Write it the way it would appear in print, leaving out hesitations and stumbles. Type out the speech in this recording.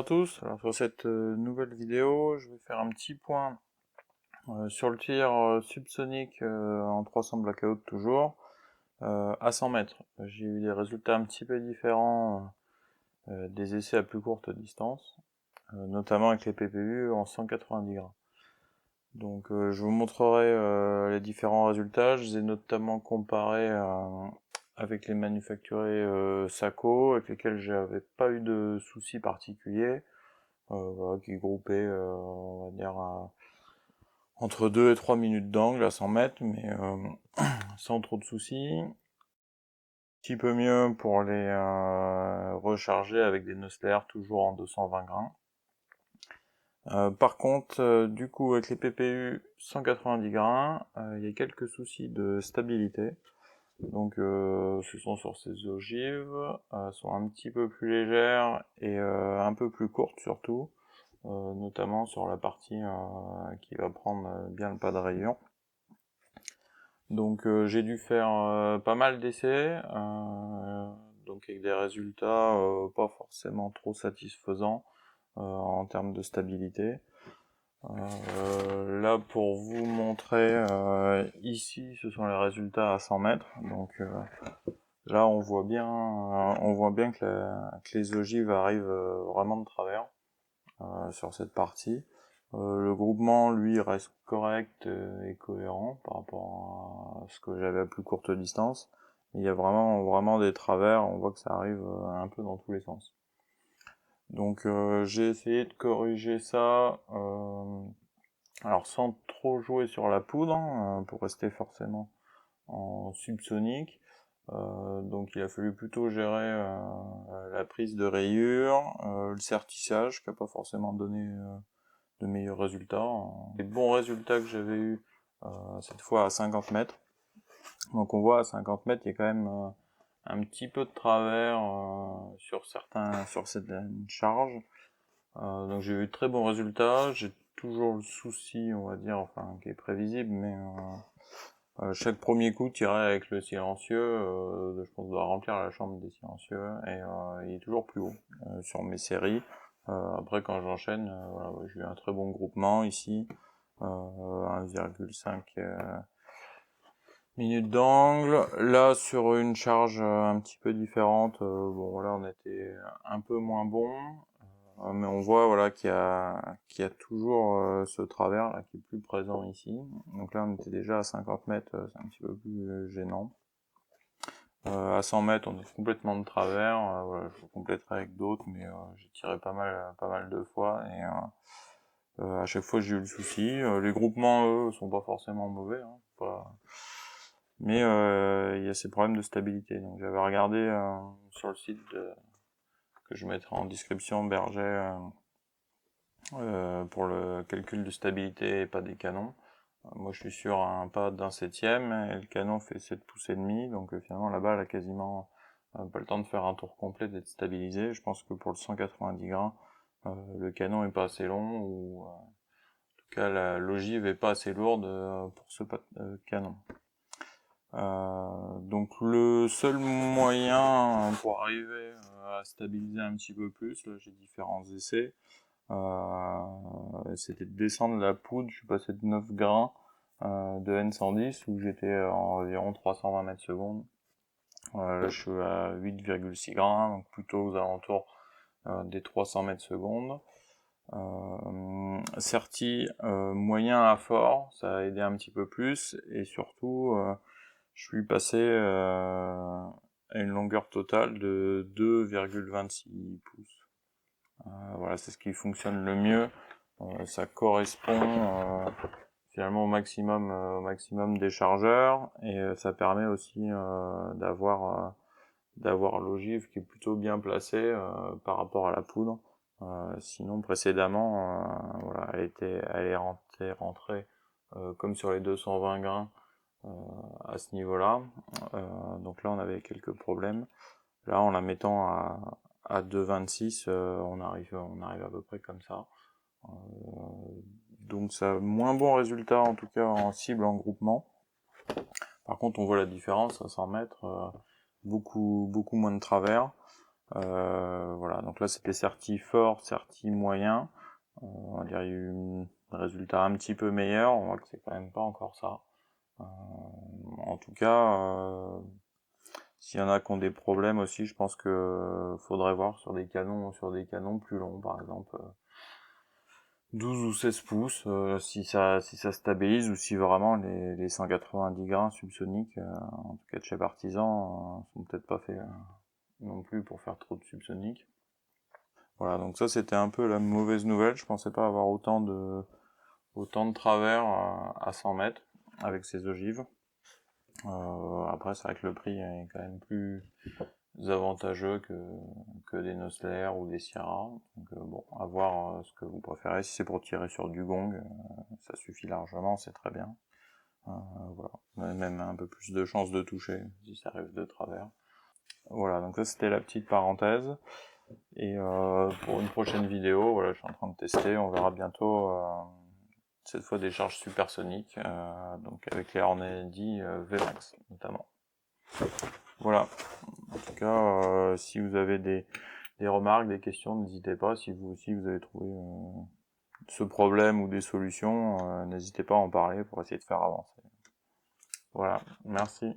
Bonjour à tous, alors sur cette nouvelle vidéo, je vais faire un petit point sur le tir subsonique en 300 blackout toujours, à 100 mètres. J'ai eu des résultats un petit peu différents des essais à plus courte distance, notamment avec les PPU en 190 grains. Donc je vous montrerai les différents résultats. Je les ai notamment comparés avec les manufacturés Sako, avec lesquels j'avais pas eu de soucis particuliers. Voilà, qui est groupé, on va dire, entre 2 et 3 minutes d'angle à 100 mètres, mais sans trop de soucis. Un petit peu mieux pour les recharger avec des Neusler, toujours en 220 grains. Par contre, du coup, avec les PPU 190 grains, il y a quelques soucis de stabilité. Donc, ce sont sur ces ogives, sont un petit peu plus légères et un peu plus courtes surtout. Notamment sur la partie qui va prendre bien le pas de rayon. Donc j'ai dû faire pas mal d'essais, donc avec des résultats pas forcément trop satisfaisants en termes de stabilité. Là pour vous montrer, ici ce sont les résultats à 100 mètres, donc là on voit bien que les ogives arrivent vraiment de travers. Sur cette partie. Le groupement, lui, reste correct et cohérent par rapport à ce que j'avais à plus courte distance. Il y a vraiment des travers, on voit que ça arrive un peu dans tous les sens. Donc j'ai essayé de corriger ça, alors sans trop jouer sur la poudre, hein, pour rester forcément en subsonique. Donc il a fallu plutôt gérer la prise de rayure, le sertissage qui n'a pas forcément donné de meilleurs résultats. Les bons résultats que j'avais eu cette fois à 50 mètres. Donc on voit à 50 mètres il y a quand même un petit peu de travers sur cette charge. Donc j'ai eu de très bons résultats. J'ai toujours le souci, on va dire, enfin qui est prévisible, mais chaque premier coup tiré avec le silencieux, je pense doit remplir la chambre des silencieux, et il est toujours plus haut sur mes séries. Après quand j'enchaîne, voilà, j'ai eu un très bon groupement ici, 1,5 minutes d'angle. Là sur une charge un petit peu différente, bon là on était un peu moins bon. Mais on voit voilà qu'il y a toujours ce travers là qui est plus présent ici. Donc là on était déjà à 50 mètres, c'est un petit peu plus gênant. À 100 mètres on est complètement de travers. Voilà, je compléterai avec d'autres, mais j'ai tiré pas mal de fois et à chaque fois j'ai eu le souci. Les groupements eux sont pas forcément mauvais, hein, mais il y a ces problèmes de stabilité. Donc j'avais regardé sur le site que je mettrai en description, Berger, pour le calcul de stabilité et pas des canons. Moi je suis sur un pas d'un septième et le canon fait 7 pouces et demi, donc finalement la balle a quasiment pas le temps de faire un tour complet d'être stabilisée. Je pense que pour le 190 grains, le canon est pas assez long, ou en tout cas l'ogive est pas assez lourde pour ce canon. Donc le seul moyen pour arriver à stabiliser un petit peu plus, là j'ai différents essais, c'était de descendre la poudre. Je suis passé de 9 grains de N110 où j'étais à environ 320 mètres secondes. Là je suis à 8,6 grains, donc plutôt aux alentours des 300 mètres secondes. Certi moyen à fort, ça a aidé un petit peu plus, et surtout je suis passé à une longueur totale de 2,26 pouces. Voilà, c'est ce qui fonctionne le mieux. Ça correspond finalement au maximum des chargeurs, et ça permet aussi d'avoir l'ogive qui est plutôt bien placée par rapport à la poudre. Sinon précédemment, voilà, elle est rentrée comme sur les 220 grains à ce niveau-là. Donc là on avait quelques problèmes. Là en la mettant à 2,26, on arrive à peu près comme ça. Donc ça a moins bon résultat en tout cas en cible, en groupement. Par contre on voit la différence à 100 mètres, beaucoup moins de travers. Voilà, donc là c'était certi fort, certi moyen. On va dire il y a eu un résultat un petit peu meilleur, on voit que c'est quand même pas encore ça. En tout cas, s'il y en a qui ont des problèmes aussi, je pense que faudrait voir sur des canons plus longs, par exemple 12 ou 16 pouces, si ça stabilise, ou si vraiment les 190 grains subsoniques, en tout cas de chez Partisan, sont peut-être pas faits non plus pour faire trop de subsoniques. Voilà, donc ça c'était un peu la mauvaise nouvelle, je pensais pas avoir autant de travers à 100 mètres avec ces ogives. Après c'est vrai que le prix est quand même plus avantageux que des Nosler ou des Sierra. Donc bon, à voir ce que vous préférez. Si c'est pour tirer sur du gong, ça suffit largement, c'est très bien. Voilà, on a même un peu plus de chances de toucher si ça arrive de travers. Voilà, donc ça c'était la petite parenthèse. Et pour une prochaine vidéo, voilà, je suis en train de tester, on verra bientôt cette fois des charges supersoniques, donc avec les Hornet 10 VMAX notamment. Voilà. En tout cas, si vous avez des remarques, des questions, n'hésitez pas. Si vous aussi vous avez trouvé ce problème ou des solutions, n'hésitez pas à en parler pour essayer de faire avancer. Voilà, merci.